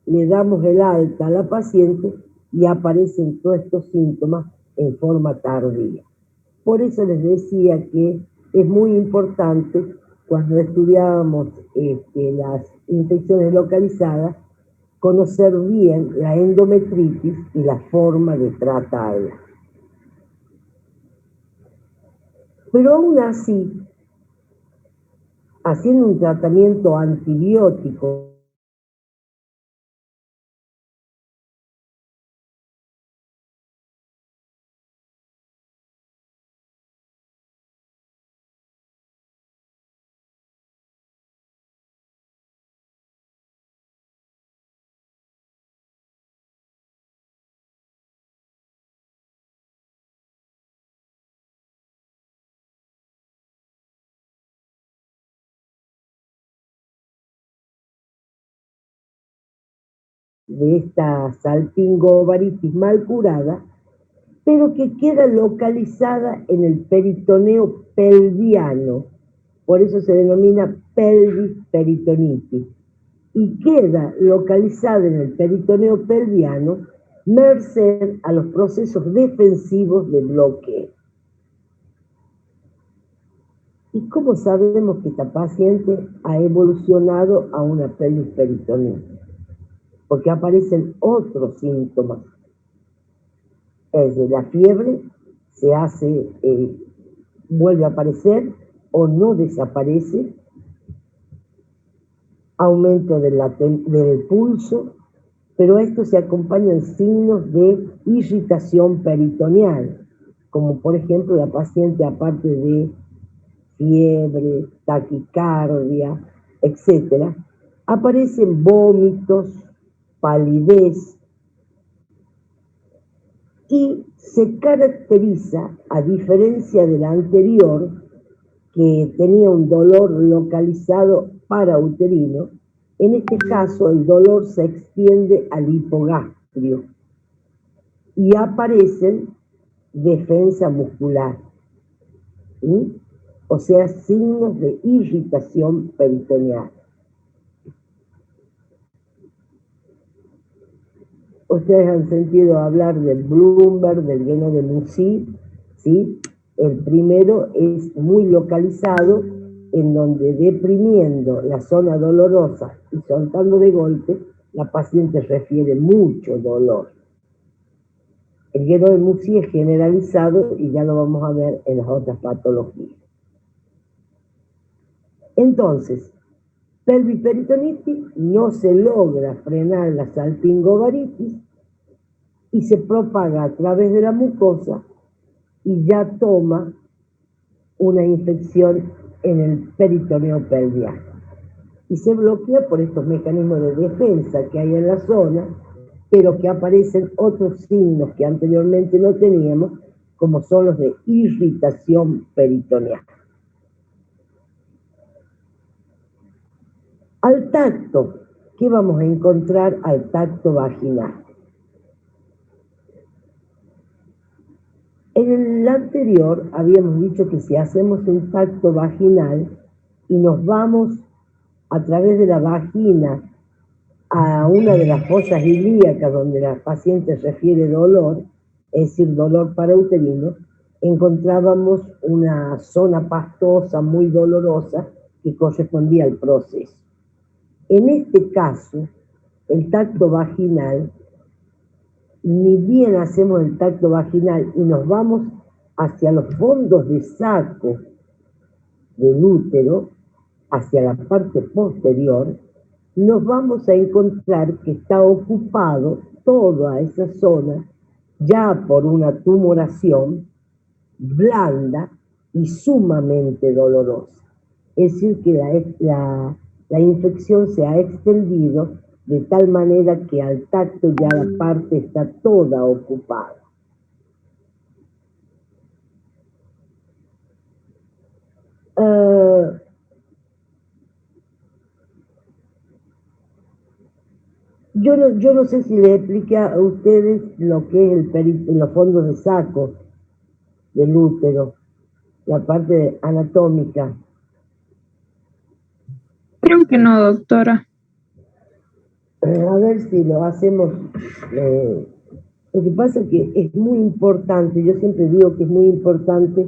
le damos el alta a la paciente y aparecen todos estos síntomas en forma tardía. Por eso les decía que es muy importante cuando estudiábamos las infecciones localizadas, conocer bien la endometritis y la forma de tratarla. Pero aún así, haciendo un tratamiento antibiótico, de esta salpingovaritis mal curada, pero que queda localizada en el peritoneo pelviano, por eso se denomina pelvis peritonitis, y queda localizada en el peritoneo pelviano merced a los procesos defensivos de bloqueo. ¿Y cómo sabemos que esta paciente ha evolucionado a una pelvis peritonitis? Porque aparecen otros síntomas. Es de la fiebre, se hace, vuelve a aparecer o no desaparece, aumento del pulso, pero esto se acompañan signos de irritación peritoneal, como por ejemplo la paciente, aparte de fiebre, taquicardia, etc., aparecen vómitos, palidez, y se caracteriza, a diferencia de la anterior, que tenía un dolor localizado parauterino, en este caso el dolor se extiende al hipogastrio y aparecen defensa muscular, ¿sí? O sea, signos de irritación peritoneal. Ustedes han sentido hablar del Bloomberg, del Guénon-de-Lucy, ¿sí? El primero es muy localizado, en donde deprimiendo la zona dolorosa y soltando de golpe, la paciente refiere mucho dolor. El Guénon-de-Lucy es generalizado y ya lo vamos a ver en las otras patologías. Entonces, pelvis peritonitis, no se logra frenar la salpingovaritis y se propaga a través de la mucosa y ya toma una infección en el peritoneo pelviano. Y se bloquea por estos mecanismos de defensa que hay en la zona, pero que aparecen otros signos que anteriormente no teníamos, como son los de irritación peritoneal. Al tacto, ¿qué vamos a encontrar al tacto vaginal? En el anterior habíamos dicho que si hacemos un tacto vaginal y nos vamos a través de la vagina a una de las fosas ilíacas donde la paciente refiere dolor, es decir, dolor parauterino, encontrábamos una zona pastosa muy dolorosa que correspondía al proceso. En este caso, el tacto vaginal, ni bien hacemos el tacto vaginal y nos vamos hacia los fondos de saco del útero, hacia la parte posterior, nos vamos a encontrar que está ocupado toda esa zona ya por una tumoración blanda y sumamente dolorosa. Es decir, que la infección se ha extendido de tal manera que al tacto ya la parte está toda ocupada. Yo no sé si les expliqué a ustedes lo que es los fondos de saco del útero, la parte anatómica. Creo que no, doctora. A ver si lo hacemos. Lo que pasa es que es muy importante, yo siempre digo que es muy importante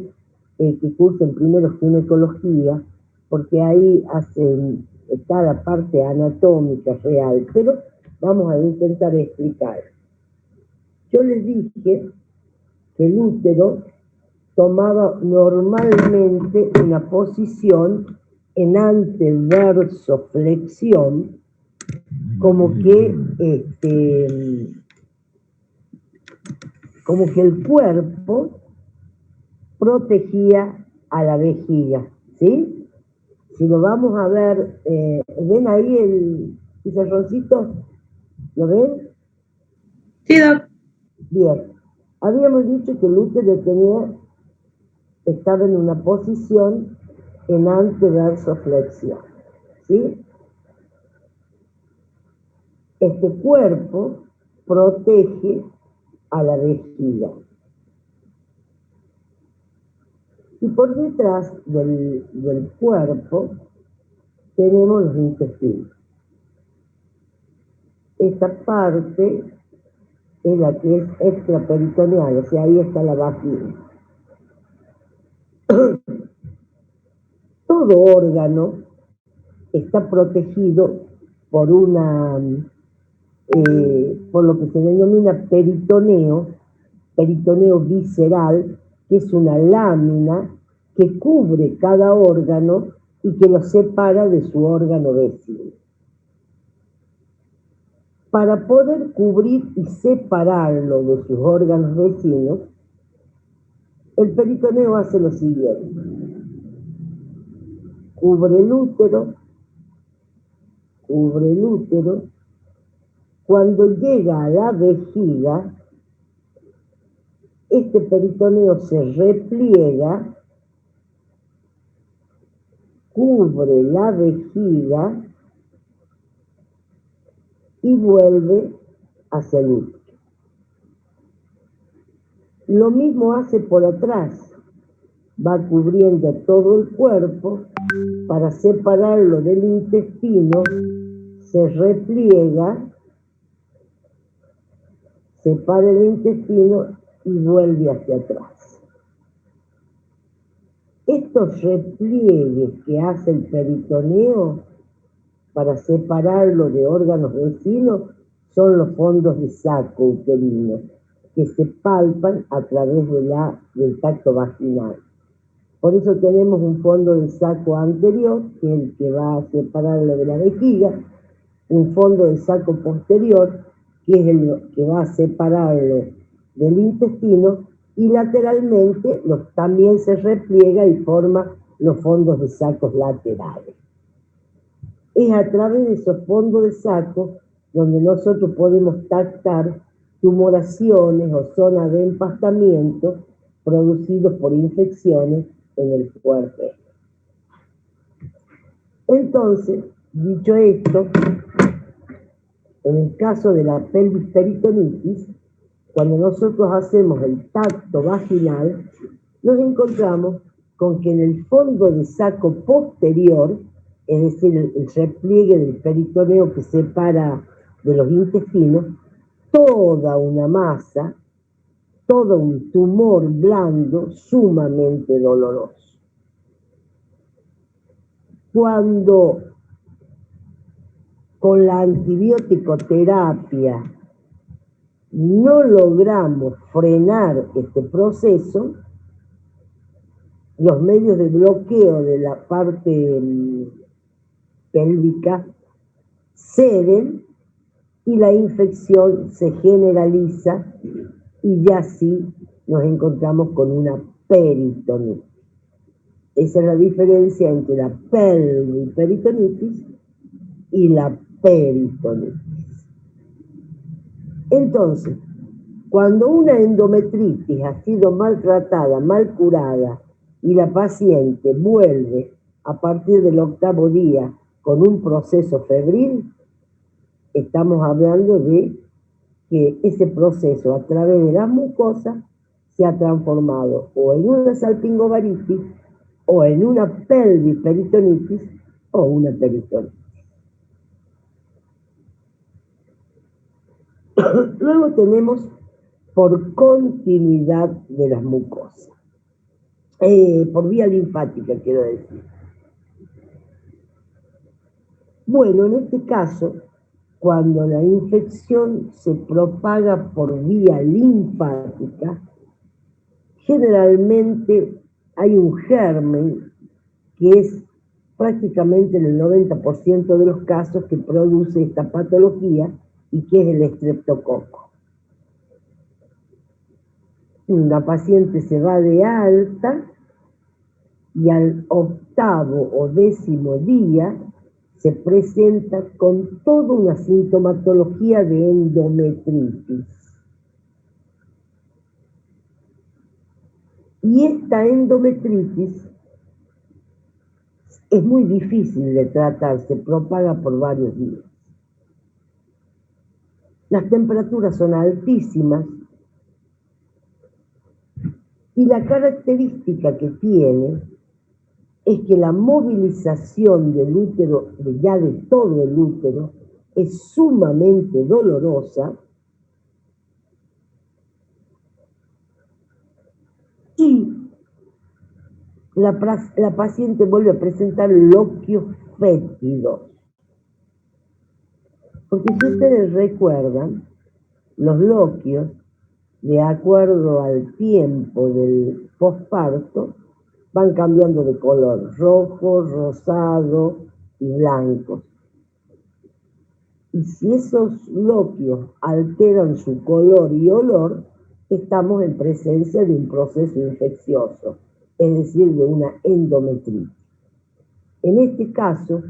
que cursen primero ginecología, porque ahí hacen cada parte anatómica real, pero vamos a intentar explicar. Yo les dije que el útero tomaba normalmente una posición en anteversoflexión, como que el cuerpo protegía a la vejiga, ¿sí? Si lo vamos a ver, ¿ven ahí el pizarroncito? ¿Lo ven? Sí, doc. Bien. Habíamos dicho que el útero estaba en una posición en anteversoflexión, ¿sí? Este cuerpo protege a la vejiga. Y por detrás del cuerpo tenemos los intestinos. Esta parte es la que es extraperitoneal, o sea, ahí está la vagina. Todo órgano está protegido por por lo que se denomina peritoneo visceral, que es una lámina que cubre cada órgano y que lo separa de su órgano vecino. Para poder cubrir y separarlo de sus órganos vecinos, el peritoneo hace lo siguiente: cubre el útero. Cuando llega a la vejiga, este peritoneo se repliega, cubre la vejiga y vuelve hacia el útero. Lo mismo hace por atrás, va cubriendo todo el cuerpo. Para separarlo del intestino, se repliega, separa el intestino y vuelve hacia atrás. Estos repliegues que hace el peritoneo para separarlo de órganos vecinos son los fondos de saco uterino, que se palpan a través del tacto vaginal. Por eso tenemos un fondo de saco anterior, que es el que va a separarlo de la vejiga, un fondo de saco posterior, que es el que va a separarlo del intestino, y lateralmente también se repliega y forma los fondos de sacos laterales. Es a través de esos fondos de saco donde nosotros podemos tactar tumoraciones o zonas de empastamiento producidos por infecciones en el cuerpo. Entonces, dicho esto, en el caso de la pelvis peritonitis, cuando nosotros hacemos el tacto vaginal, nos encontramos con que en el fondo de saco posterior, es decir, el repliegue del peritoneo que separa de los intestinos, toda una masa, todo un tumor blando sumamente doloroso. Cuando con la antibiótico-terapia no logramos frenar este proceso, los medios de bloqueo de la parte pélvica ceden y la infección se generaliza y ya sí nos encontramos con una peritonitis. Esa es la diferencia entre la pelviperitonitis y la peritonitis. Entonces, cuando una endometritis ha sido maltratada, mal curada, y la paciente vuelve a partir del 8º día con un proceso febril, estamos hablando de que ese proceso a través de las mucosas se ha transformado o en una salpingovaritis, o en una pelviperitonitis, o una peritonitis. Luego tenemos por continuidad de las mucosas, por vía linfática, quiero decir. Bueno, en este caso, cuando la infección se propaga por vía linfática, generalmente hay un germen que es prácticamente en el 90% de los casos que produce esta patología y que es el estreptococo. La paciente se va de alta y al 8º o 10º día se presenta con toda una sintomatología de endometritis. Y esta endometritis es muy difícil de tratar, se propaga por varios días. Las temperaturas son altísimas y la característica que tiene es que la movilización del útero, ya de todo el útero, es sumamente dolorosa y la paciente vuelve a presentar loquios fétidos. Porque si ustedes recuerdan, los loquios, de acuerdo al tiempo del posparto, van cambiando de color, rojo, rosado y blanco. Y si esos loquios alteran su color y olor, estamos en presencia de un proceso infeccioso, es decir, de una endometritis. En este caso,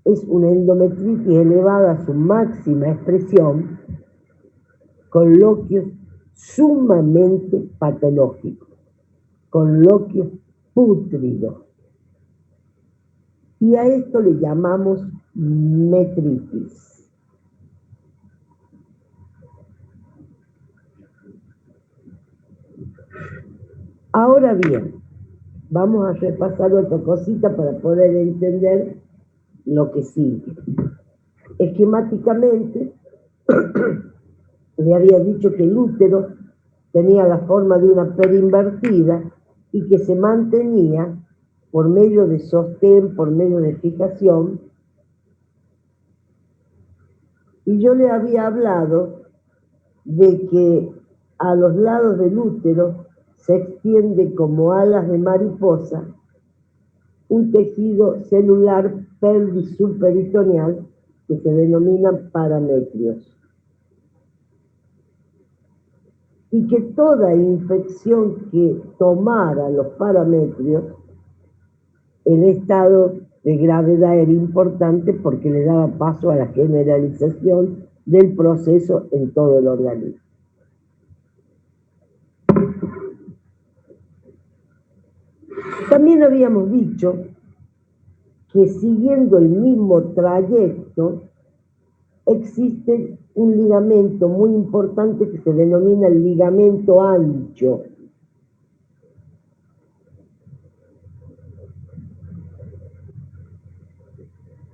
es una endometritis elevada a su máxima expresión, con loquios sumamente patológicos, con loquios pútridos. Y a esto le llamamos metritis. Ahora bien, vamos a repasar otra cosita para poder entender lo que sigue. Esquemáticamente, le había dicho que el útero tenía la forma de una perinvertida y que se mantenía por medio de sostén, por medio de fijación. Y yo le había hablado de que a los lados del útero se extiende como alas de mariposa un tejido celular pelvis subperitoneal que se denomina parametrios. Y que toda infección que tomara los parametrios, el estado de gravedad era importante porque le daba paso a la generalización del proceso en todo el organismo. También habíamos dicho que siguiendo el mismo trayecto existe un ligamento muy importante que se denomina el ligamento ancho.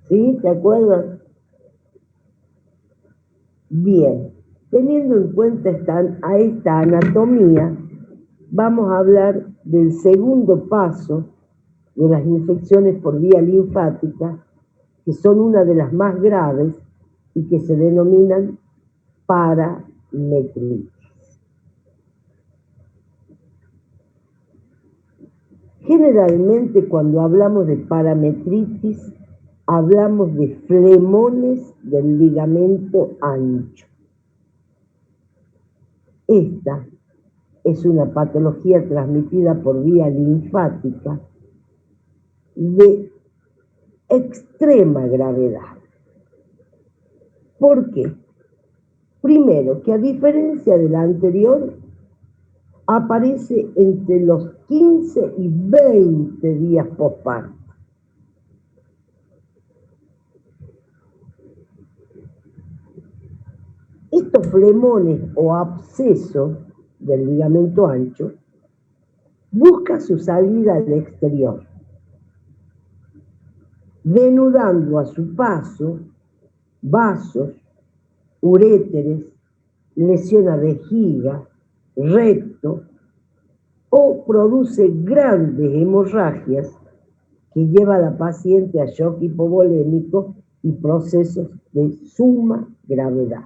¿Sí? ¿Se acuerdan? Bien, teniendo en cuenta esta anatomía, vamos a hablar del segundo paso de las infecciones por vía linfática, que son una de las más graves y que se denominan parametritis. Generalmente cuando hablamos de parametritis, hablamos de flemones del ligamento ancho. Esta es una patología transmitida por vía linfática de extrema gravedad. ¿Por qué? Primero, que a diferencia de la anterior, aparece entre los 15 y 20 días posparto. Estos flemones o abscesos del ligamento ancho buscan su salida al exterior, denudando a su paso vasos, uréteres, lesiona vejiga, recto o produce grandes hemorragias que lleva a la paciente a shock hipovolémico y procesos de suma gravedad.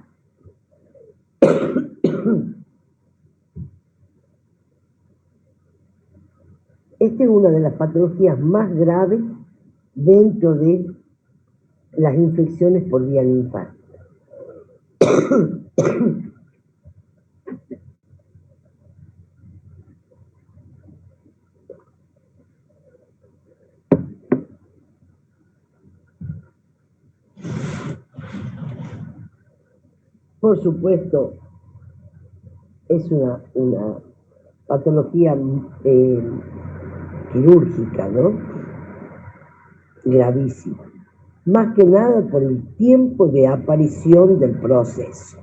Esta es una de las patologías más graves dentro de las infecciones por vía linfática. Por supuesto, es una patología quirúrgica, ¿no? Gravísima. Más que nada por el tiempo de aparición del proceso.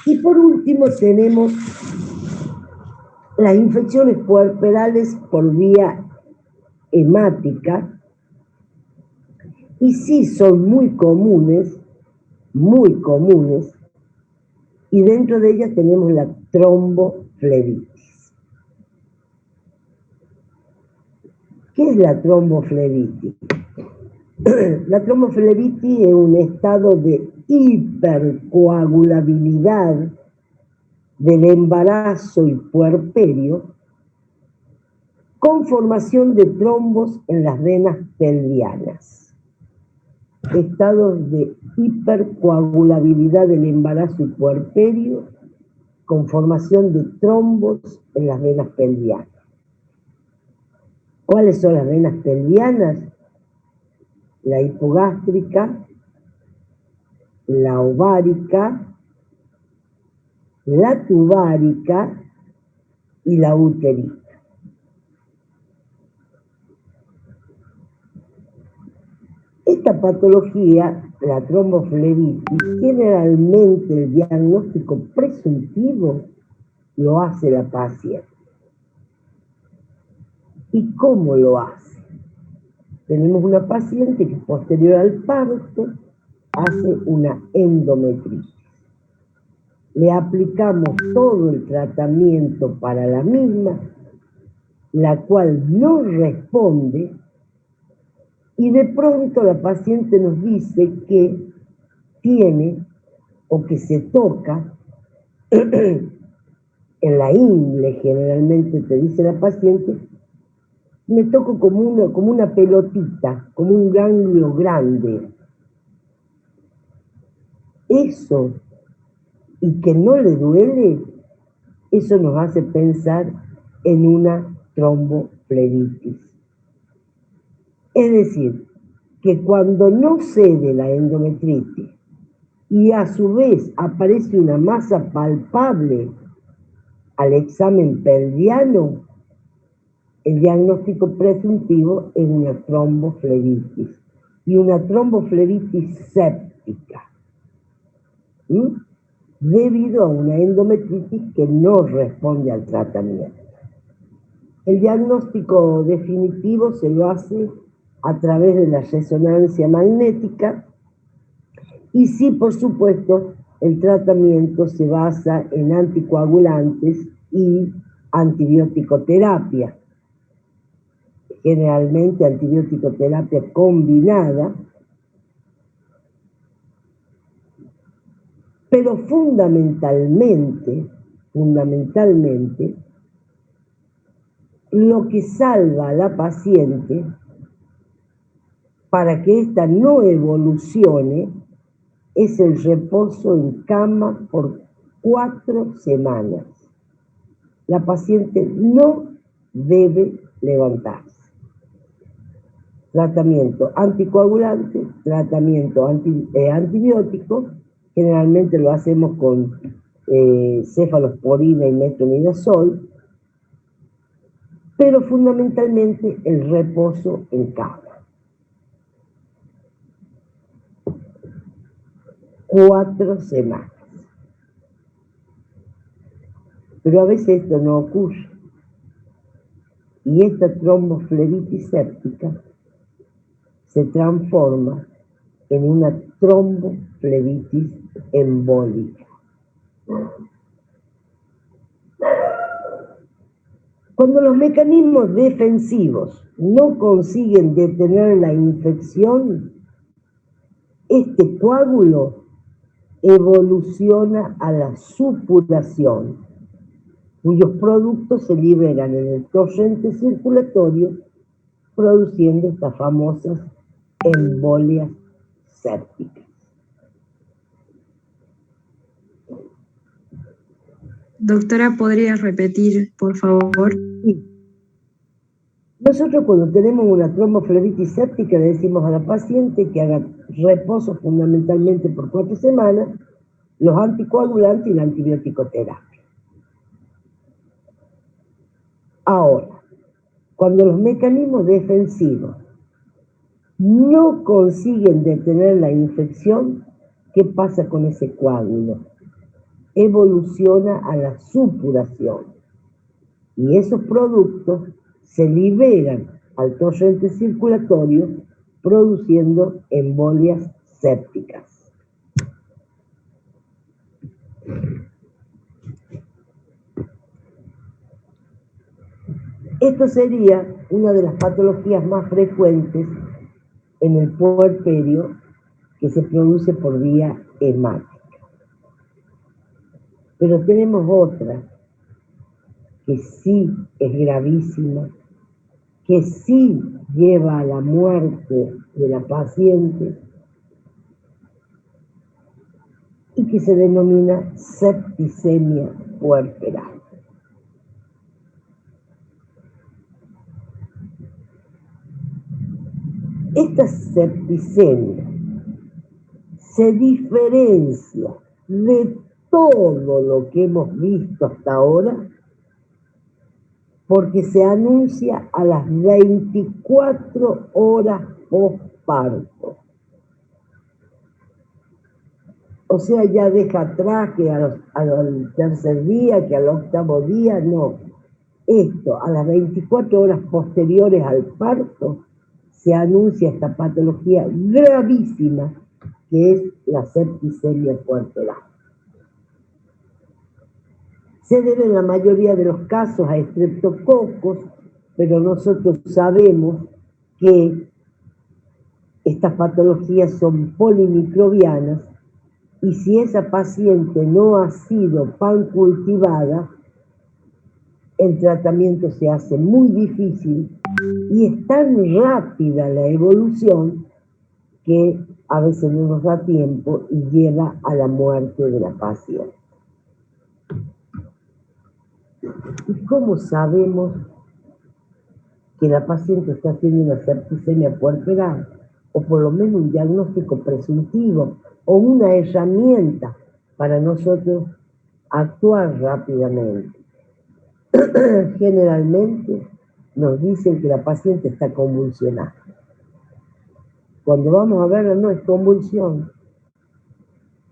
Y por último tenemos las infecciones puerperales por vía hemática, y sí son muy comunes, y dentro de ellas tenemos la tromboflebitis. ¿Qué es la tromboflebitis? La tromboflebitis es un estado de hipercoagulabilidad del embarazo y puerperio con formación de trombos en las venas pelvianas. Estados de hipercoagulabilidad del embarazo y puerperio con formación de trombos en las venas pelvianas. ¿Cuáles son las venas pelvianas? La hipogástrica, la ovárica, la tubárica y la uterina. Esta patología, la tromboflebitis, generalmente el diagnóstico presuntivo lo hace la paciente. ¿Y cómo lo hace? Tenemos una paciente que posterior al parto hace una endometritis. Le aplicamos todo el tratamiento para la misma, la cual no responde, y de pronto la paciente nos dice que tiene o que se toca en la ingle, generalmente te dice la paciente, me toco como una pelotita, como un ganglio grande. Eso, y que no le duele, eso nos hace pensar en una tromboflebitis. Es decir, que cuando no cede la endometritis y a su vez aparece una masa palpable al examen pelviano, el diagnóstico presuntivo es una tromboflebitis y una tromboflebitis séptica, debido a una endometritis que no responde al tratamiento. El diagnóstico definitivo se lo hace a través de la resonancia magnética y sí, por supuesto, el tratamiento se basa en anticoagulantes y antibiótico-terapia. Generalmente antibiótico-terapia combinada, pero fundamentalmente, lo que salva a la paciente para que ésta no evolucione es el reposo en cama por 4 semanas. La paciente no debe levantarse. Tratamiento anticoagulante, tratamiento antibiótico, generalmente lo hacemos con cefalosporina y metronidazol, pero fundamentalmente el reposo en cama. 4 semanas. Pero a veces esto no ocurre. Y esta tromboflebitis séptica se transforma en una tromboflebitis embólica. Cuando los mecanismos defensivos no consiguen detener la infección, este coágulo evoluciona a la supuración, cuyos productos se liberan en el torrente circulatorio, produciendo estas famosas embolias sépticas. Doctora, ¿podría repetir, por favor? Sí. Nosotros cuando tenemos una tromboflebitis séptica le decimos a la paciente que haga reposo fundamentalmente por 4 semanas, los anticoagulantes y la antibiótico-terapia. Ahora, cuando los mecanismos defensivos no consiguen detener la infección, ¿qué pasa con ese coágulo? Evoluciona a la supuración. Y esos productos se liberan al torrente circulatorio, produciendo embolias sépticas. Esto sería una de las patologías más frecuentes en el puerperio que se produce por vía hemática. Pero tenemos otra que sí es gravísima, que sí lleva a la muerte de la paciente y que se denomina septicemia puerperal. Esta septicemia se diferencia de todo lo que hemos visto hasta ahora porque se anuncia a las 24 horas posparto. O sea, ya deja atrás que al tercer día, que al octavo día, no. Esto, a las 24 horas posteriores al parto, se anuncia esta patología gravísima que es la septicemia puerperal. Se debe en la mayoría de los casos a estreptococos, pero nosotros sabemos que estas patologías son polimicrobianas y si esa paciente no ha sido pancultivada, el tratamiento se hace muy difícil y es tan rápida la evolución que a veces no nos da tiempo y lleva a la muerte de la paciente. ¿Y cómo sabemos que la paciente está haciendo una septicemia puerperal? O por lo menos un diagnóstico presuntivo o una herramienta para nosotros actuar rápidamente. Generalmente nos dicen que la paciente está convulsionando. Cuando vamos a verla no es convulsión.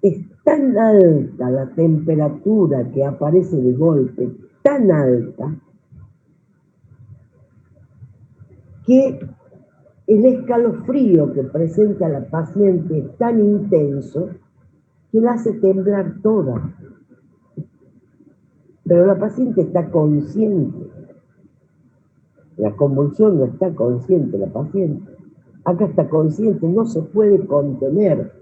Es tan alta la temperatura que aparece de golpe, tan alta, que el escalofrío que presenta la paciente es tan intenso que la hace temblar toda. Pero la paciente está consciente. La convulsión no está consciente la paciente. Acá está consciente, no se puede contener.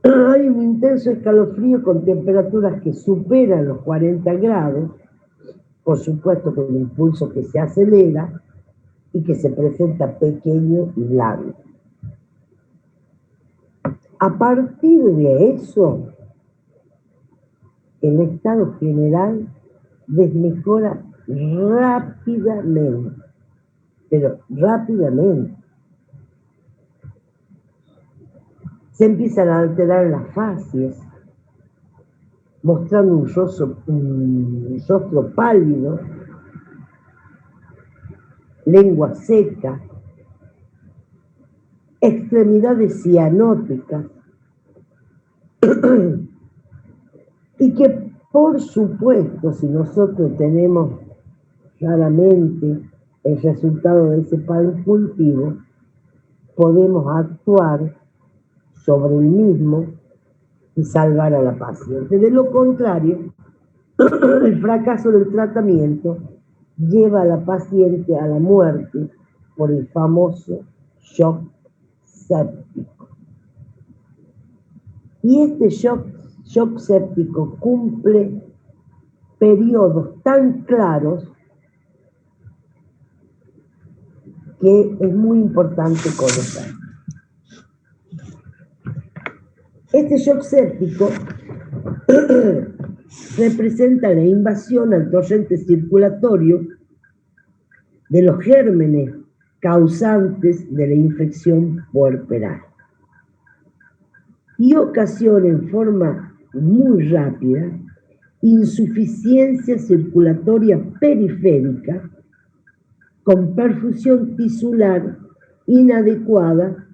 Hay un intenso escalofrío con temperaturas que superan los 40 grados, por supuesto con un impulso que se acelera y que se presenta pequeño y blanco. A partir de eso, el estado general desmejora rápidamente, pero rápidamente. Se empiezan a alterar las facies, mostrando un rostro pálido, lengua seca, extremidades cianóticas, y que por supuesto, si nosotros tenemos claramente el resultado de ese pan cultivo, podemos actuar sobre el mismo y salvar a la paciente. De lo contrario, el fracaso del tratamiento lleva a la paciente a la muerte por el famoso shock séptico. Y este shock séptico cumple periodos tan claros que es muy importante conocer. Este shock séptico representa la invasión al torrente circulatorio de los gérmenes causantes de la infección puerperal y ocasiona en forma muy rápida insuficiencia circulatoria periférica con perfusión tisular inadecuada,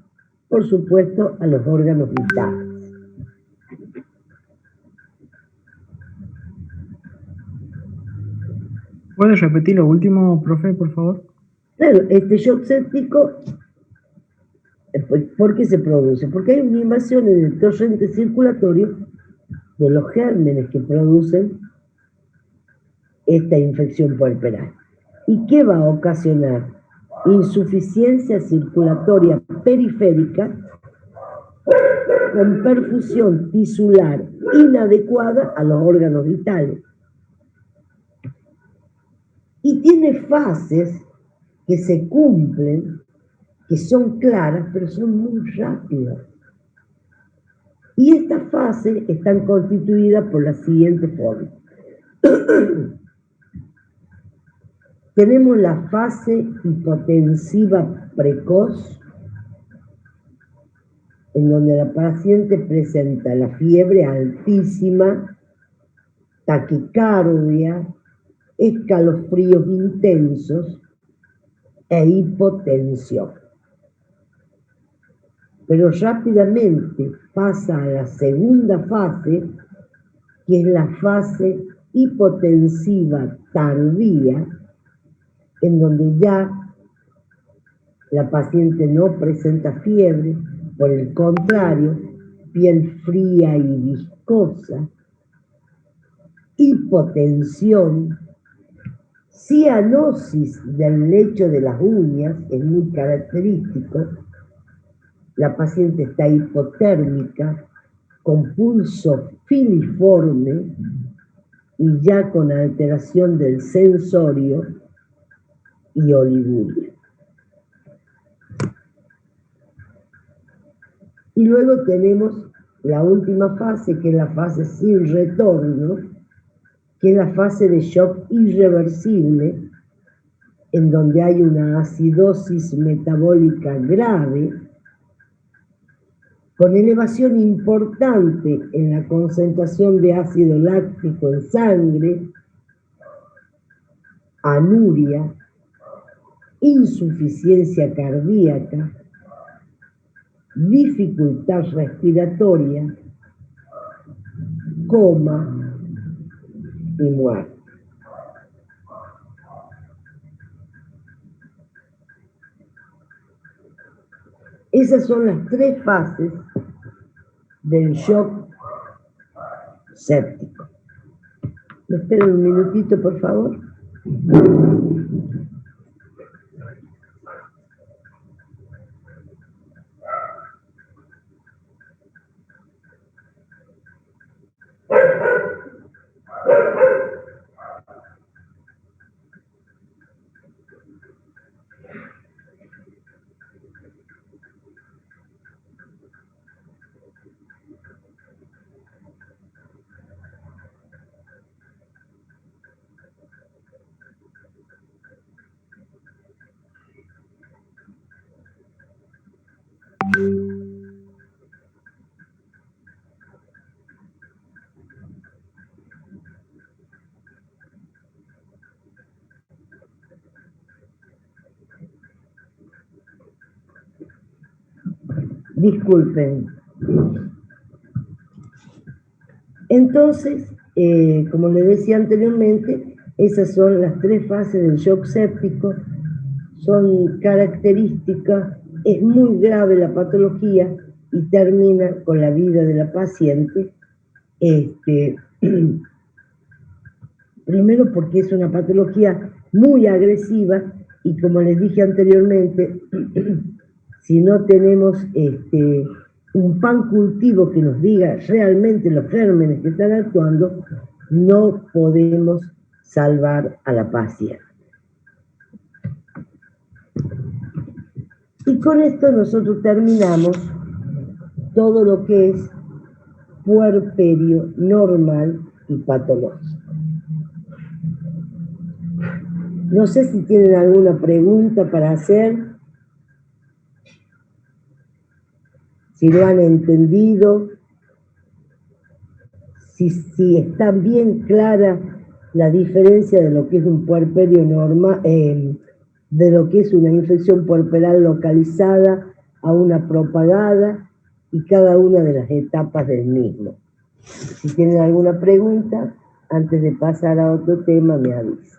por supuesto, a los órganos vitales. ¿Puedes repetir lo último, profe, por favor? Claro, este shock séptico, ¿por qué se produce? Porque hay una invasión en el torrente circulatorio de los gérmenes que producen esta infección puerperal. ¿Y qué va a ocasionar? Insuficiencia circulatoria periférica con perfusión tisular inadecuada a los órganos vitales. Y tiene fases que se cumplen, que son claras, pero son muy rápidas. Y estas fases están constituidas por la siguiente forma. Tenemos la fase hipotensiva precoz, en donde la paciente presenta la fiebre altísima, taquicardia, escalofríos intensos e hipotensión. Pero rápidamente pasa a la segunda fase, que es la fase hipotensiva tardía, en donde ya la paciente no presenta fiebre, por el contrario, piel fría y viscosa, hipotensión, cianosis del lecho de las uñas, es muy característico. La paciente está hipotérmica, con pulso filiforme y ya con alteración del sensorio y oliguria. Y luego tenemos la última fase, que es la fase sin retorno, que es la fase de shock irreversible, en donde hay una acidosis metabólica grave, con elevación importante en la concentración de ácido láctico en sangre, anuria, insuficiencia cardíaca, dificultad respiratoria, coma y muerte. Esas son las tres fases del shock séptico. ¿Me esperan un minutito, por favor? Disculpen. Entonces, como les decía anteriormente, esas son las tres fases del shock séptico. Son características es muy grave la patología y termina con la vida de la paciente. Primero porque es una patología muy agresiva y como les dije anteriormente, si no tenemos un pan cultivo que nos diga realmente los gérmenes que están actuando, no podemos salvar a la paciente. Y con esto nosotros terminamos todo lo que es puerperio normal y patológico. No sé si tienen alguna pregunta para hacer, si lo han entendido, si está bien clara la diferencia de lo que es un puerperio normal, de lo que es una infección puerperal localizada a una propagada y cada una de las etapas del mismo. Si tienen alguna pregunta, antes de pasar a otro tema, me avisan.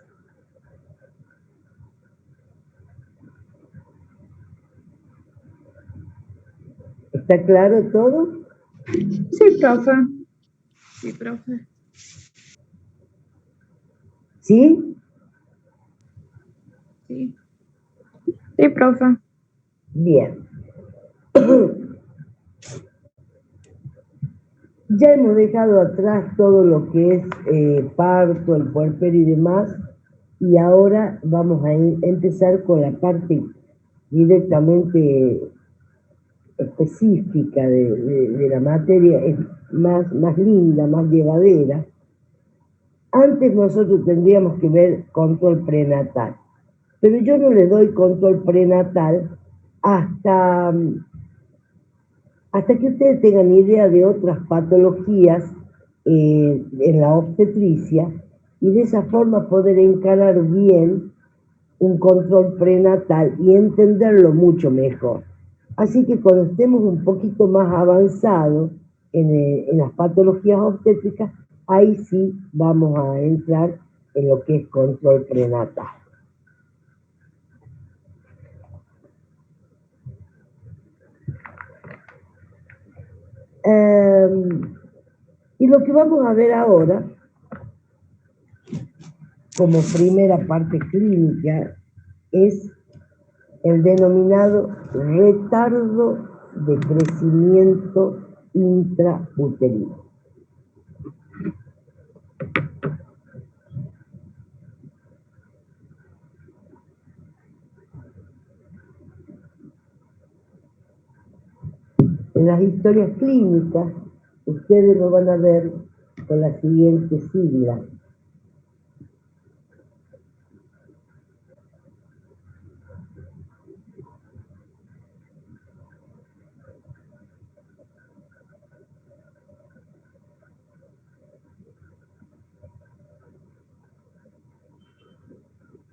¿Está claro todo? Sí, profe. Sí, profe. ¿Sí? Sí. Sí, profe. Bien. Ya hemos dejado atrás todo lo que es parto, el puerperio y demás, y ahora vamos a empezar con la parte directamente específica de la materia, es más linda, más llevadera. Antes nosotros tendríamos que ver control prenatal, pero yo no le doy control prenatal hasta que ustedes tengan idea de otras patologías en la obstetricia y de esa forma poder encarar bien un control prenatal y entenderlo mucho mejor. Así que cuando estemos un poquito más avanzados en las patologías obstétricas, ahí sí vamos a entrar en lo que es control prenatal. Y lo que vamos a ver ahora, como primera parte clínica, es el denominado retardo de crecimiento intrauterino. En las historias clínicas, ustedes lo van a ver con la siguiente sigla.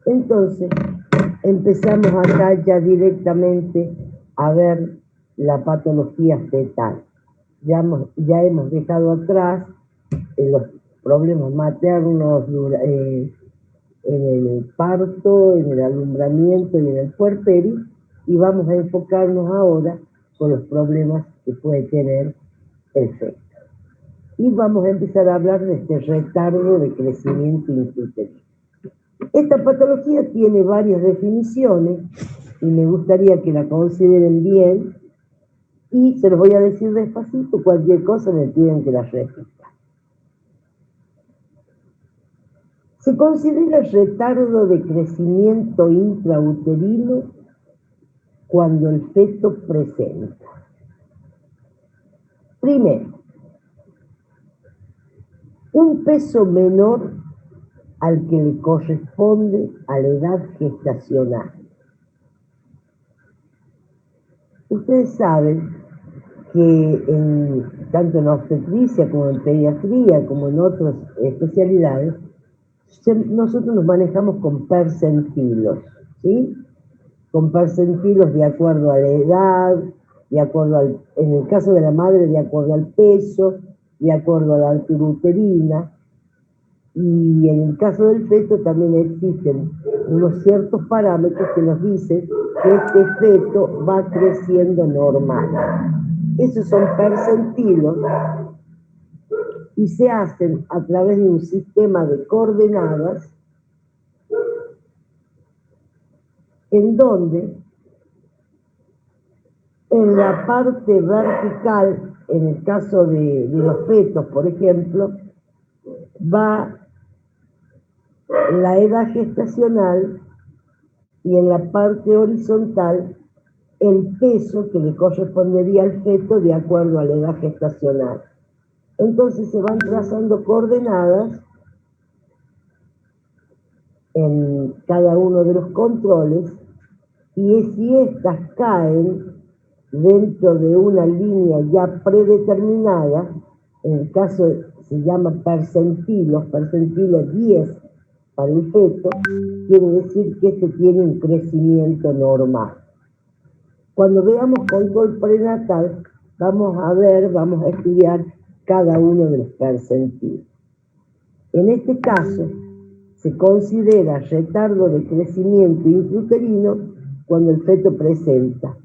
Entonces, empezamos acá ya directamente a ver la patología fetal. Ya hemos dejado atrás los problemas maternos en el parto, en el alumbramiento y en el puerperio, y vamos a enfocarnos ahora con los problemas que puede tener el feto. Y vamos a empezar a hablar de este retardo de crecimiento intrauterino. Esta patología tiene varias definiciones y me gustaría que la consideren bien y se los voy a decir despacito, cualquier cosa me piden que la repita. Se considera retardo de crecimiento intrauterino cuando el feto presenta. Primero, un peso menor al que le corresponde a la edad gestacional. Ustedes saben que tanto en obstetricia como en pediatría, como en otras especialidades, nosotros nos manejamos con percentilos, ¿sí? Con percentilos de acuerdo a la edad, de acuerdo en el caso de la madre, de acuerdo al peso, de acuerdo a la altura uterina. Y en el caso del feto también existen unos ciertos parámetros que nos dicen que este feto va creciendo normal. Esos son percentilos y se hacen a través de un sistema de coordenadas en donde en la parte vertical, en el caso de los fetos, por ejemplo, va la edad gestacional y en la parte horizontal el peso que le correspondería al feto de acuerdo a la edad gestacional. Entonces se van trazando coordenadas en cada uno de los controles y si estas caen dentro de una línea ya predeterminada, en el caso se llama percentilo 10 para el feto, quiere decir que este tiene un crecimiento normal. Cuando veamos control prenatal, vamos a estudiar cada uno de los percentilos. En este caso, se considera retardo de crecimiento intrauterino cuando el feto presenta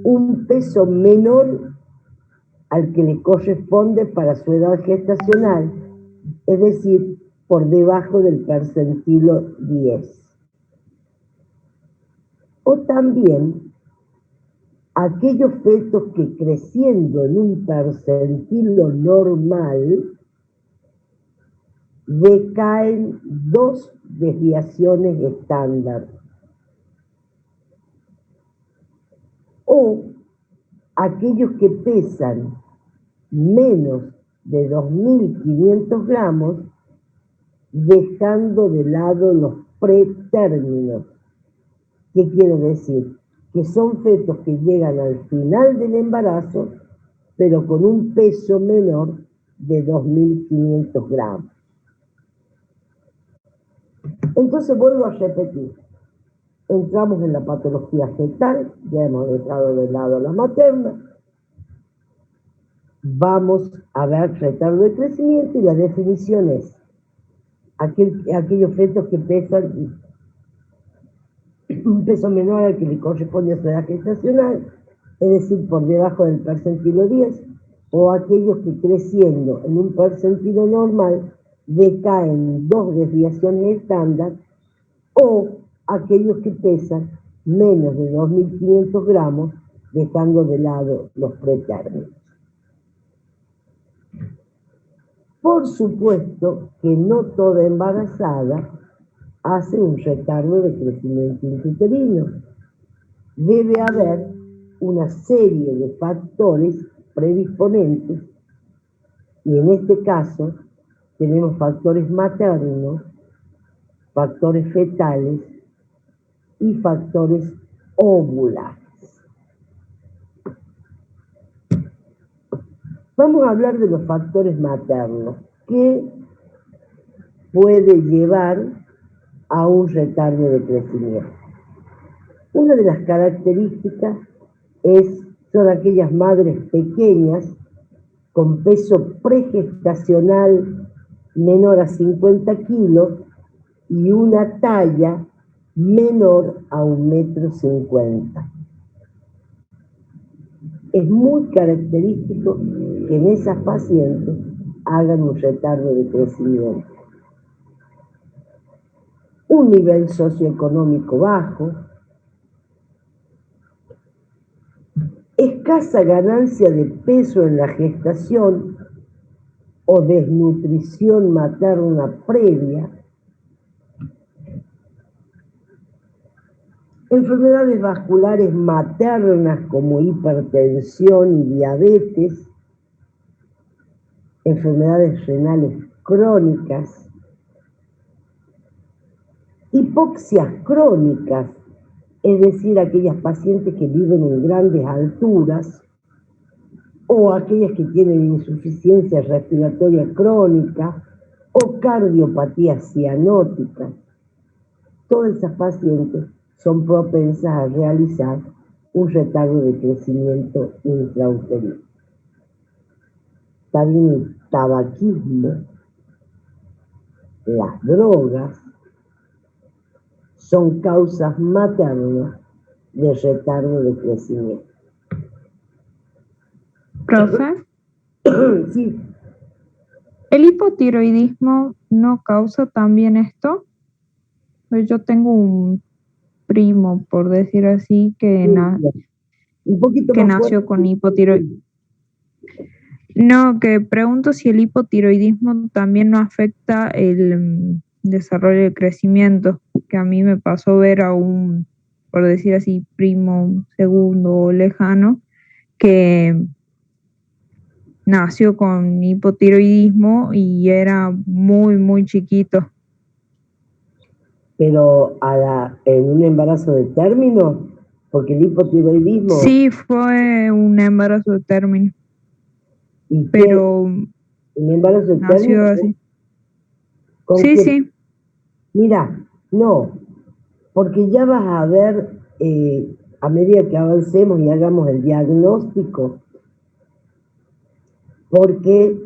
un peso menor al que le corresponde para su edad gestacional, es decir, por debajo del percentilo 10. O también aquellos fetos que creciendo en un percentilo normal decaen 2 desviaciones estándar. O aquellos que pesan menos de 2.500 gramos, dejando de lado los pretérminos. ¿Qué quiere decir? Que son fetos que llegan al final del embarazo, pero con un peso menor de 2.500 gramos. Entonces vuelvo a repetir. Entramos en la patología fetal, ya hemos dejado de lado la materna. Vamos a ver retardo de crecimiento y la definición es aquellos fetos que pesan un peso menor al que le corresponde a su edad gestacional, es decir, por debajo del percentilo 10, o aquellos que creciendo en un percentilo normal decaen 2 desviaciones estándar, o aquellos que pesan menos de 2.500 gramos, dejando de lado los pretérminos. Por supuesto que no toda embarazada hace un retardo de crecimiento intrauterino. Debe haber una serie de factores predisponentes y en este caso tenemos factores maternos, factores fetales y factores ovulares. Vamos a hablar de los factores maternos que puede llevar a un retardo de crecimiento. Una de las características son aquellas madres pequeñas con peso pregestacional menor a 50 kilos y una talla menor a 1,50 m. Es muy característico que en esas pacientes hagan un retardo de crecimiento. Un nivel socioeconómico bajo, escasa ganancia de peso en la gestación o desnutrición materna previa, enfermedades vasculares maternas como hipertensión y diabetes, enfermedades renales crónicas, hipoxias crónicas, es decir, aquellas pacientes que viven en grandes alturas o aquellas que tienen insuficiencia respiratoria crónica o cardiopatía cianótica. Todas esas pacientes son propensas a realizar un retardo de crecimiento intrauterino. También el tabaquismo las drogas son causas maternas de retardo de crecimiento. Profe, Sí, ¿el hipotiroidismo no causa también esto? Pues yo tengo un primo, por decir así, sí, un poquito que más fuerte. nació con hipotiroidismo. No, que pregunto si el hipotiroidismo también no afecta el desarrollo de crecimiento, que a mí me pasó ver a un, por decir así, primo segundo lejano, que nació con hipotiroidismo y era muy, muy chiquito. Pero en un embarazo de término, porque el hipotiroidismo, Sí, fue un embarazo de término, ¿y qué? pero El embarazo de término, nació así. ¿con Sí, qué? sí, Mira, no, porque ya vas a ver, a medida que avancemos y hagamos el diagnóstico, porque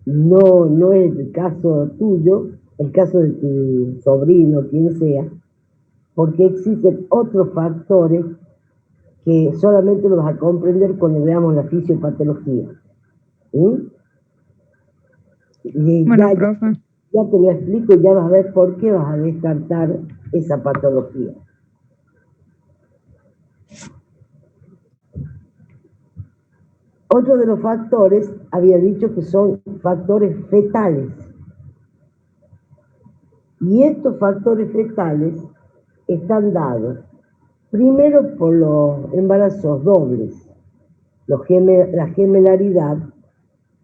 no es el caso tuyo, el caso de tu sobrino, quien sea, porque existen otros factores que solamente los vas a comprender cuando veamos la fisiopatología. ¿Sí? Y bueno, profe. ya te lo explico y ya vas a ver por qué vas a descartar esa patología. Otro de los factores, había dicho que son factores fetales. Y estos factores fetales están dados primero por los embarazos dobles. La gemelaridad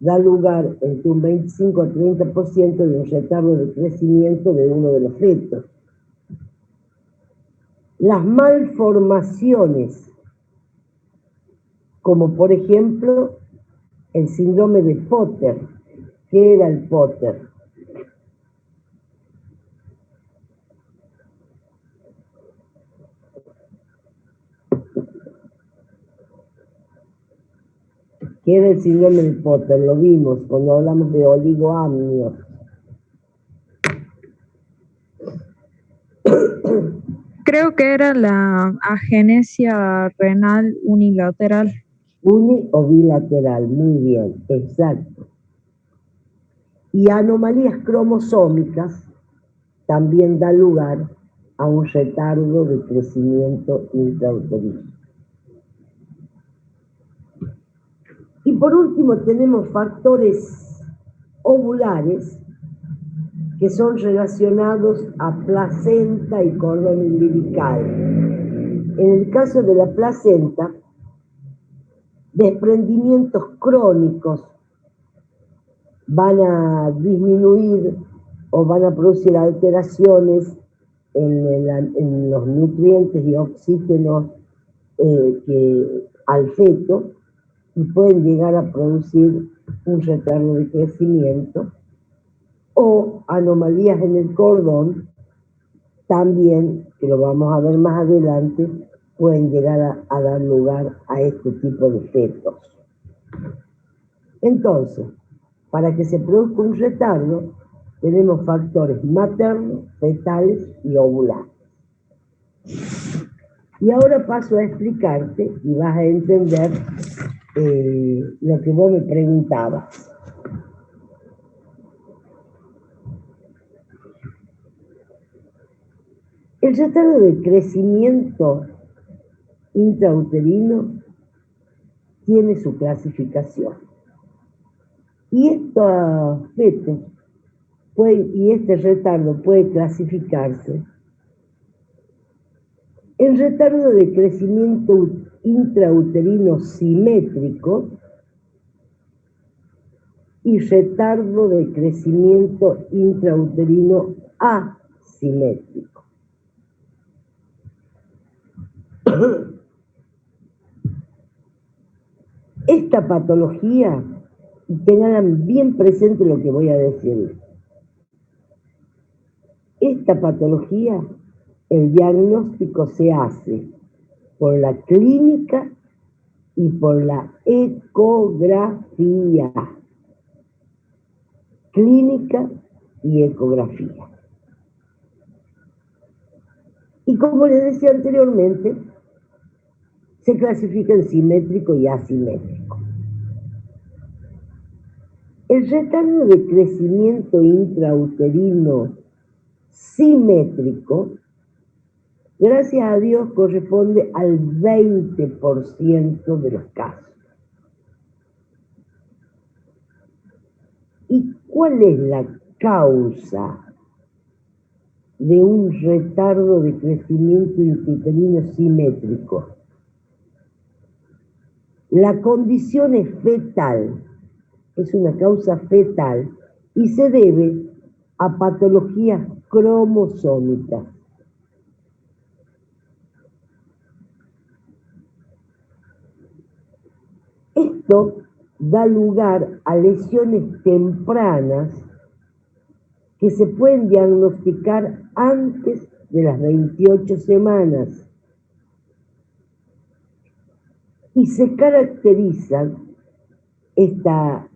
da lugar entre un 25 a 30% de un retardo de crecimiento de uno de los fetos. Las malformaciones, como por ejemplo el síndrome de Potter. ¿Qué era el Potter? ¿Qué era el síndrome de Potter? Lo vimos cuando hablamos de oligoamnios. Creo que era la agenesia renal unilateral. Uni o bilateral, muy bien, exacto. Y anomalías cromosómicas también dan lugar a un retardo de crecimiento intrauterino. Y por último tenemos factores ovulares que son relacionados a placenta y cordón umbilical. En el caso de la placenta, desprendimientos crónicos van a disminuir o van a producir alteraciones en los nutrientes y oxígenos al feto y pueden llegar a producir un retardo de crecimiento o anomalías en el cordón también, que lo vamos a ver más adelante, pueden llegar a dar lugar a este tipo de fetos. Entonces, para que se produzca un retardo, tenemos factores maternos, fetales y ovulares. Y ahora paso a explicarte y vas a entender lo que vos me preguntabas. El retardo de crecimiento intrauterino tiene su clasificación. Y estos fetos y este retardo puede clasificarse en retardo de crecimiento intrauterino simétrico y retardo de crecimiento intrauterino asimétrico. Esta patología, tengan bien presente lo que voy a decir. Esta patología, el diagnóstico se hace por la clínica y por la ecografía. Clínica y ecografía. Y como les decía anteriormente, se clasifica en simétrico y asimétrico. El retardo de crecimiento intrauterino simétrico, gracias a Dios, corresponde al 20% de los casos. ¿Y cuál es la causa de un retardo de crecimiento intrauterino simétrico? La condición es fetal, es una causa fetal y se debe a patologías cromosómicas. Esto da lugar a lesiones tempranas que se pueden diagnosticar antes de las 28 semanas y se caracterizan, este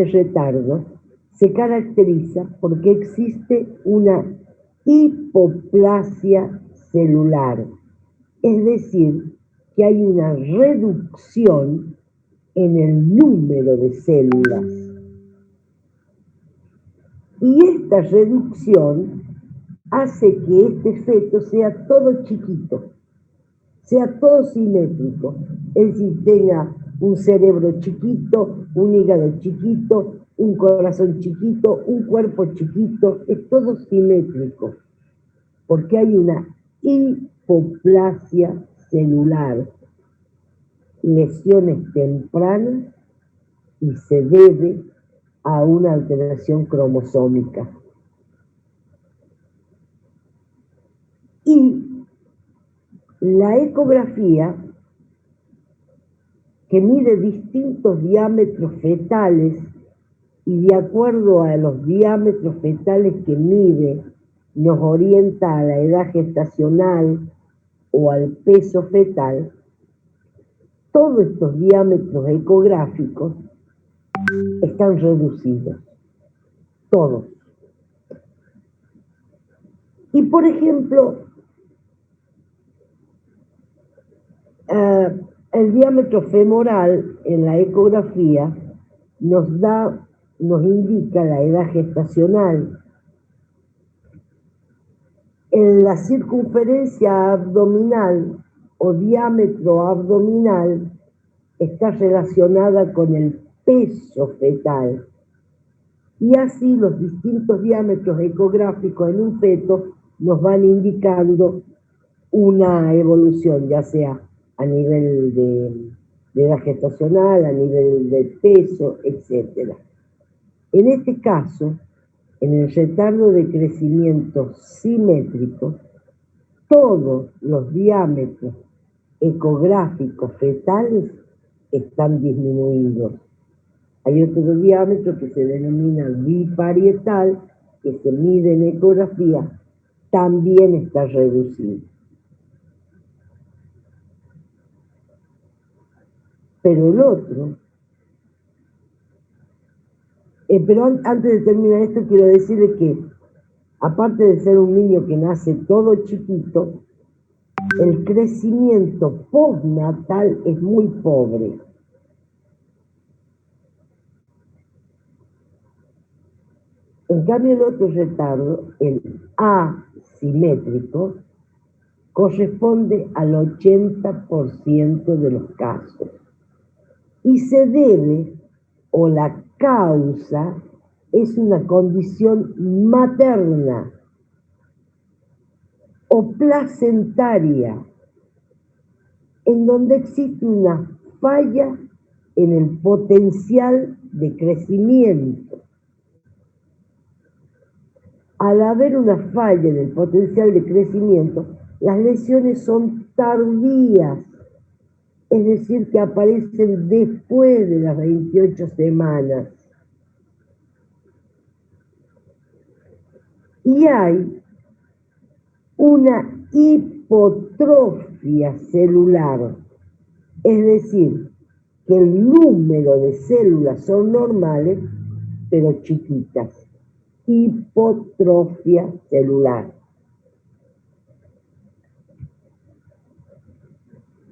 retardo se caracteriza porque existe una hipoplasia celular, es decir, que hay una reducción en el número de células. Y esta reducción hace que este feto sea todo chiquito, sea todo simétrico, es decir, tenga un cerebro chiquito, un hígado chiquito, un corazón chiquito, un cuerpo chiquito, es todo simétrico, porque hay una hipoplasia celular, lesiones tempranas y se debe a una alteración cromosómica. Y la ecografía, que mide distintos diámetros fetales y de acuerdo a los diámetros fetales que mide, nos orienta a la edad gestacional o al peso fetal. Todos estos diámetros ecográficos están reducidos, todos. Y por ejemplo, el diámetro femoral en la ecografía nos indica la edad gestacional. En la circunferencia abdominal o diámetro abdominal está relacionada con el peso fetal. Y así los distintos diámetros ecográficos en un feto nos van indicando una evolución, ya sea a nivel de edad gestacional, a nivel de peso, etc. En este caso, en el retardo de crecimiento simétrico, todos los diámetros ecográficos fetales están disminuidos. Hay otro diámetro que se denomina biparietal, que se mide en ecografía, también está reducido. Pero el otro, pero antes de terminar esto, quiero decirles que, aparte de ser un niño que nace todo chiquito, el crecimiento postnatal es muy pobre. En cambio, el otro retardo, el asimétrico, corresponde al 80% de los casos. Y se debe, o la causa, es una condición materna o placentaria, en donde existe una falla en el potencial de crecimiento. Al haber una falla en el potencial de crecimiento, las lesiones son tardías, es decir, que aparecen después de las 28 semanas. Y hay una hipotrofia celular, es decir, que el número de células son normales, pero chiquitas. hipotrofia celular.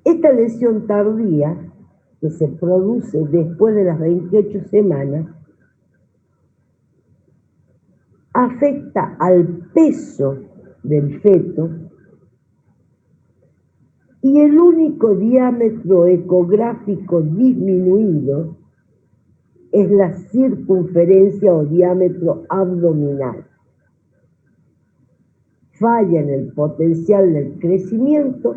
Esta lesión tardía, que se produce después de las 28 semanas, afecta al peso del feto y el único diámetro ecográfico disminuido es la circunferencia o diámetro abdominal. Falla en el potencial del crecimiento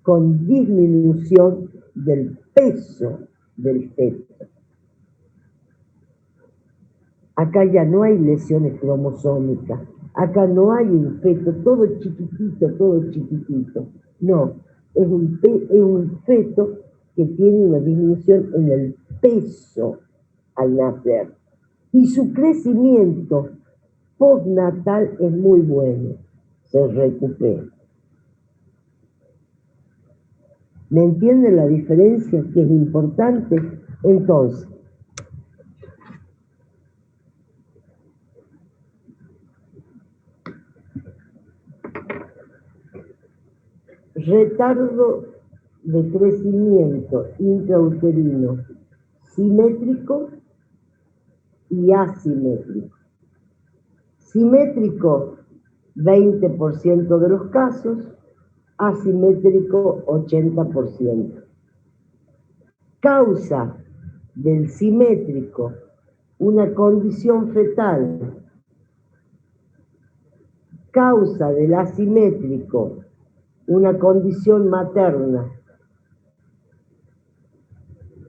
con disminución del peso del feto. Acá ya no hay lesiones cromosómicas, acá no hay un feto todo chiquitito. No, es un feto que tiene una disminución en el peso al nacer. Y su crecimiento postnatal es muy bueno, se recupera. ¿Me entienden la diferencia que es importante? Entonces, retardo de crecimiento intrauterino simétrico y asimétrico. Simétrico, 20% de los casos, asimétrico, 80%. Causa del simétrico, una condición fetal. Causa del asimétrico, una condición materna.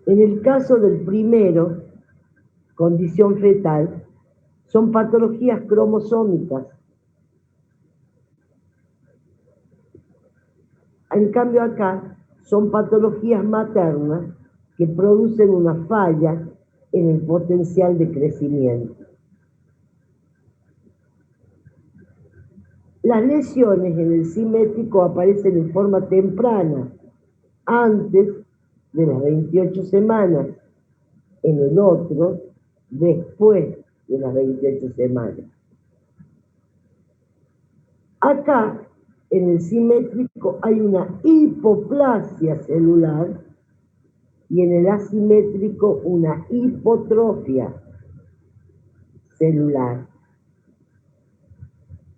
En el caso del primero, condición fetal, son patologías cromosómicas. En cambio acá son patologías maternas que producen una falla en el potencial de crecimiento. Las lesiones en el simétrico aparecen en forma temprana, antes de las 28 semanas. En el otro, después de las 28 semanas. Acá, en el simétrico, hay una hipoplasia celular y en el asimétrico una hipotrofia celular.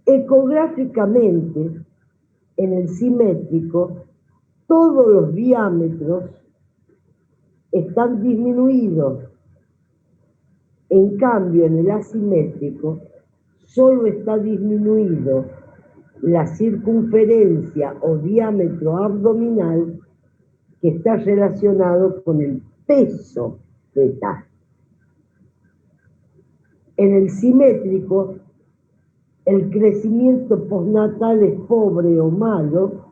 Ecográficamente, en el simétrico, todos los diámetros están disminuidos. En cambio, en el asimétrico, solo está disminuido la circunferencia o diámetro abdominal que está relacionado con el peso fetal. En el simétrico, el crecimiento postnatal es pobre o malo,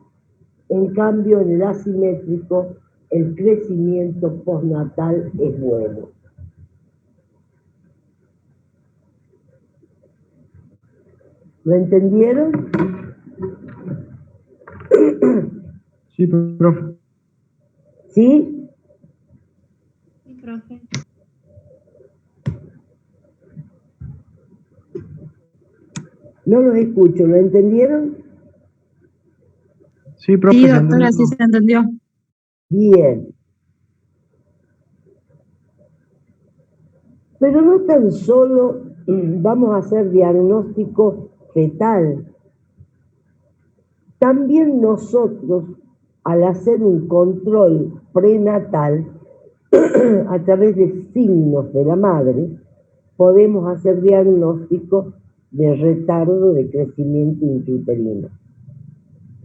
en cambio en el asimétrico, el crecimiento postnatal es bueno. ¿Lo entendieron? Sí, profe. ¿Sí? Sí, profe. No los escucho, ¿lo entendieron? Sí, profe. Sí, se doctora, entendió. sí se entendió. Bien. Pero no tan solo vamos a hacer diagnóstico fetal. También nosotros, al hacer un control prenatal, a través de signos de la madre, podemos hacer diagnóstico de retardo de crecimiento intrauterino.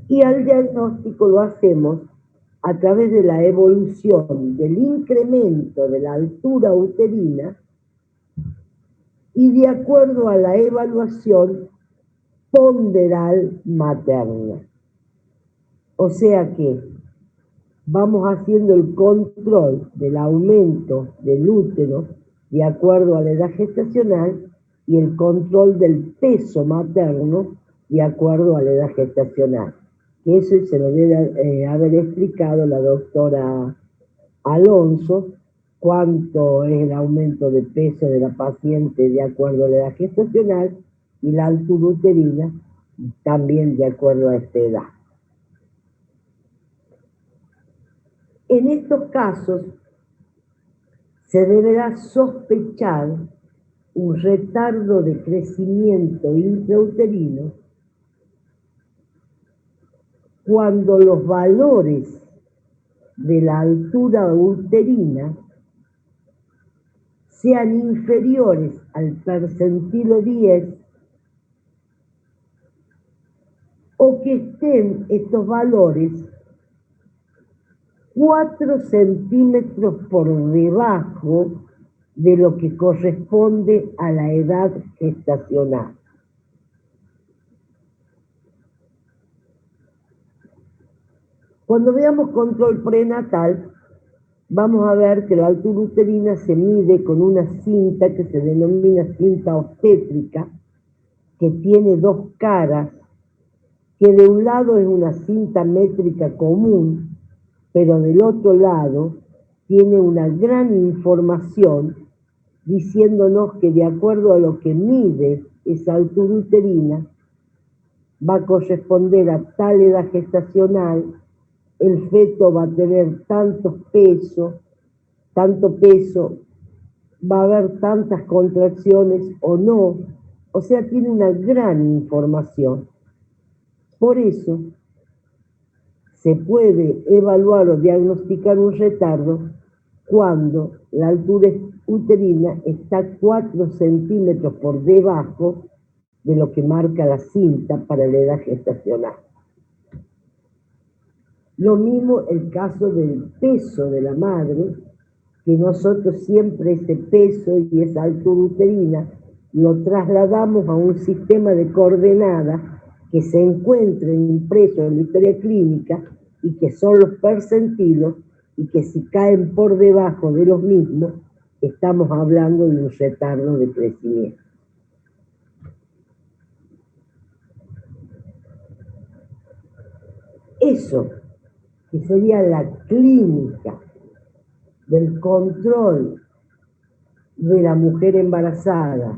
Y al diagnóstico lo hacemos a través de la evolución del incremento de la altura uterina y de acuerdo a la evaluación ponderal materna. O sea que vamos haciendo el control del aumento del útero de acuerdo a la edad gestacional y el control del peso materno de acuerdo a la edad gestacional. Que eso se lo debe haber explicado la doctora Alonso cuánto es el aumento de peso de la paciente de acuerdo a la edad gestacional y la altura uterina también de acuerdo a esta edad. En estos casos se deberá sospechar un retardo de crecimiento intrauterino cuando los valores de la altura uterina sean inferiores al percentilo 10 o que estén estos valores 4 centímetros por debajo de lo que corresponde a la edad gestacional. Cuando veamos control prenatal, vamos a ver que la altura uterina se mide con una cinta que se denomina cinta obstétrica, que tiene dos caras, que de un lado es una cinta métrica común, pero del otro lado tiene una gran información diciéndonos que de acuerdo a lo que mide esa altura uterina, va a corresponder a tal edad gestacional, el feto va a tener tanto peso, va a haber tantas contracciones o no, o sea, tiene una gran información. Por eso, se puede evaluar o diagnosticar un retardo cuando la altura uterina está 4 centímetros por debajo de lo que marca la cinta para la edad gestacional. Lo mismo el caso del peso de la madre, que nosotros siempre ese peso y esa altura uterina lo trasladamos a un sistema de coordenadas que se encuentra impreso en la historia clínica y que son los percentilos y que si caen por debajo de los mismos, estamos hablando de un retardo de crecimiento. Eso, que sería la clínica del control de la mujer embarazada,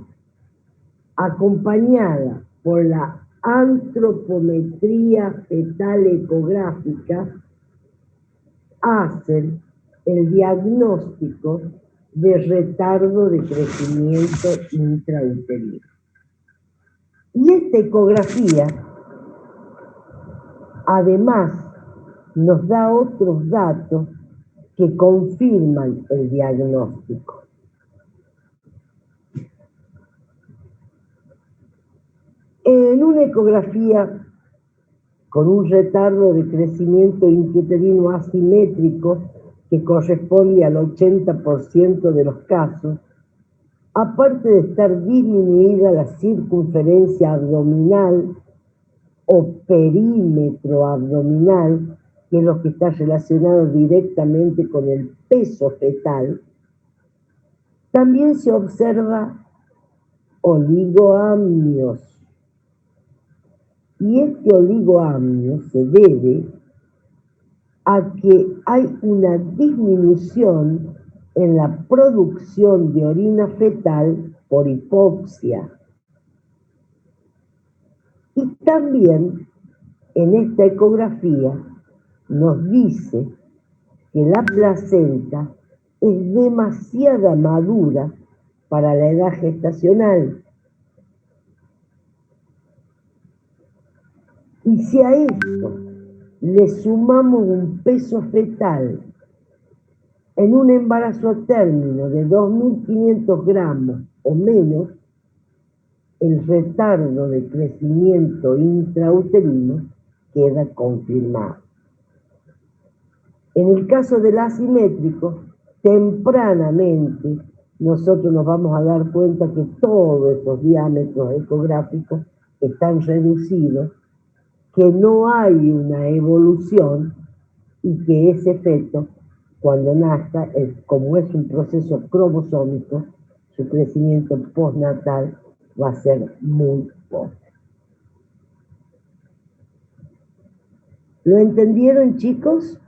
acompañada por la antropometría fetal ecográfica, hacen el diagnóstico de retardo de crecimiento intrauterino. Y esta ecografía, además, nos da otros datos que confirman el diagnóstico. En una ecografía con un retardo de crecimiento intrauterino asimétrico que corresponde al 80% de los casos, aparte de estar disminuida la circunferencia abdominal o perímetro abdominal, que es lo que está relacionado directamente con el peso fetal, también se observa oligoamnios. Y este oligoamnio se debe a que hay una disminución en la producción de orina fetal por hipoxia. Y también en esta ecografía nos dice que la placenta es demasiado madura para la edad gestacional. Y si a esto le sumamos un peso fetal en un embarazo a término de 2.500 gramos o menos, el retardo de crecimiento intrauterino queda confirmado. En el caso del asimétrico, tempranamente nosotros nos vamos a dar cuenta que todos esos diámetros ecográficos están reducidos, que no hay una evolución y que ese feto, cuando nazca, como es un proceso cromosómico, su crecimiento postnatal va a ser muy poco. ¿Lo entendieron, chicos?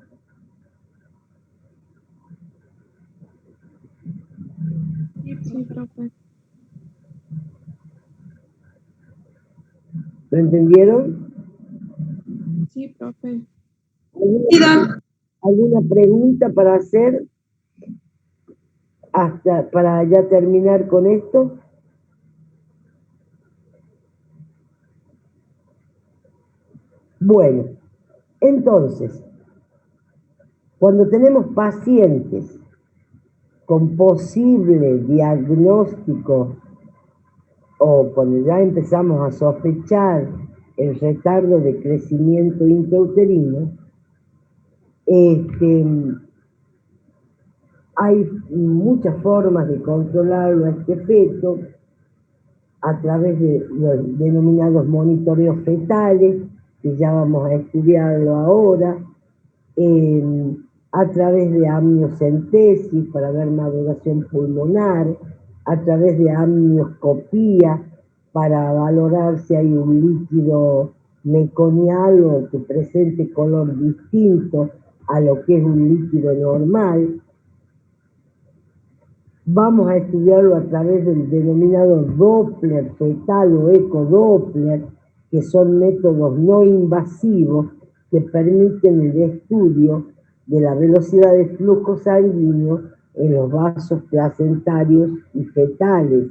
Sí, profe. ¿Lo entendieron? Sí, profe. ¿Alguna pregunta para hacer hasta para ya terminar con esto? Bueno, entonces, cuando tenemos pacientes con posible diagnóstico o cuando ya empezamos a sospechar el retardo de crecimiento intrauterino, hay muchas formas de controlarlo a este feto a través de los denominados monitoreos fetales, que ya vamos a estudiarlo ahora, a través de amniocentesis para ver maduración pulmonar, a través de amnioscopía para valorar si hay un líquido meconial o que presente color distinto a lo que es un líquido normal. Vamos a estudiarlo a través del denominado Doppler fetal o ecodoppler, que son métodos no invasivos que permiten el estudio de la velocidad de flujo sanguíneo en los vasos placentarios y fetales.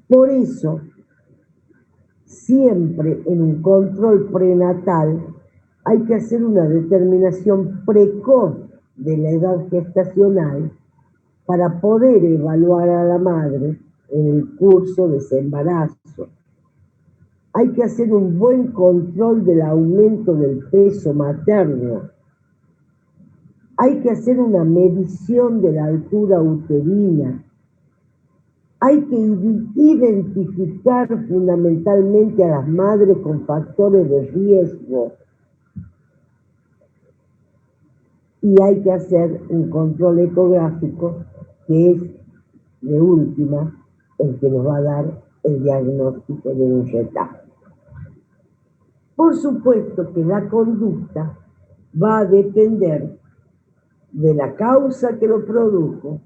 Por eso, siempre en un control prenatal hay que hacer una determinación precoz de la edad gestacional para poder evaluar a la madre en el curso de ese embarazo. Hay que hacer un buen control del aumento del peso materno. Hay que hacer una medición de la altura uterina. Hay que identificar fundamentalmente a las madres con factores de riesgo. Y hay que hacer un control ecográfico que es, de última, el que nos va a dar el diagnóstico de un retardo. Por supuesto que la conducta va a depender de la causa que lo produjo,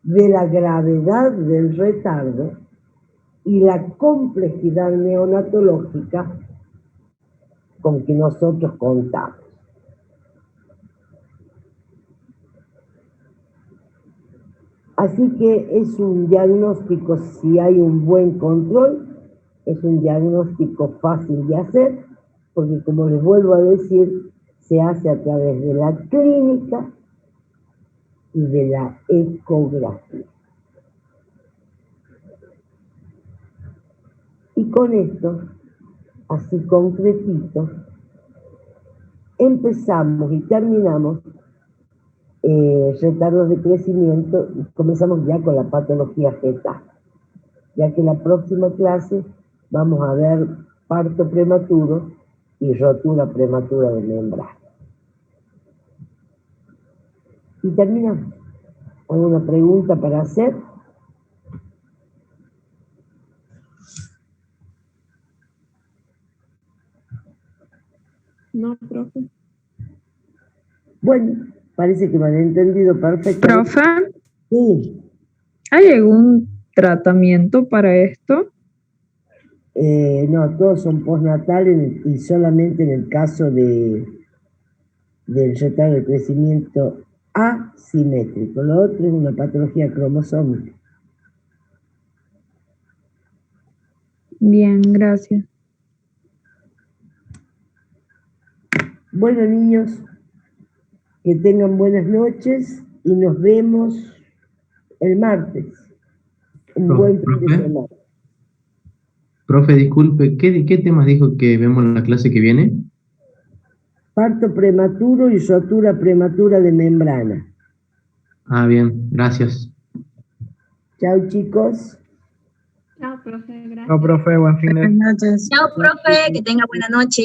de la gravedad del retardo y la complejidad neonatológica con que nosotros contamos. Así que es un diagnóstico, si hay un buen control, es un diagnóstico fácil de hacer, porque como les vuelvo a decir, se hace a través de la clínica y de la ecografía. Y con esto, así concretito, empezamos y terminamos retardos de crecimiento y comenzamos ya con la patología fetal, ya que la próxima clase vamos a ver parto prematuro y rotura prematura de membrana. Y terminamos. ¿Alguna pregunta para hacer? No, profe. Bueno, parece que me han entendido perfectamente. Profe, Sí. ¿hay algún tratamiento para esto? No, todos son postnatales y solamente en el caso del retardo de crecimiento asimétrico. Lo otro es una patología cromosómica. Bien, gracias. Bueno, niños, que tengan buenas noches y nos vemos el martes. Un buen fin de semana. Profe, disculpe, ¿qué temas dijo que vemos en la clase que viene? Parto prematuro y rotura prematura de membrana. Ah, bien, gracias. Chao, chicos. Chao, profe. Gracias. Chao, profe, buen fin de... Buenas noches. Chao, profe, que tenga buena noche.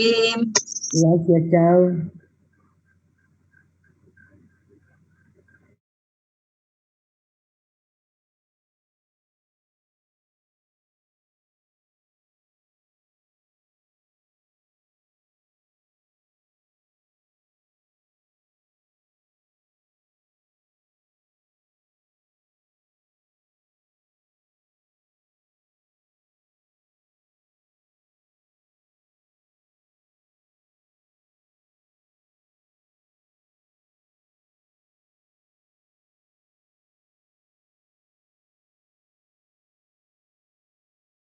Gracias, chao.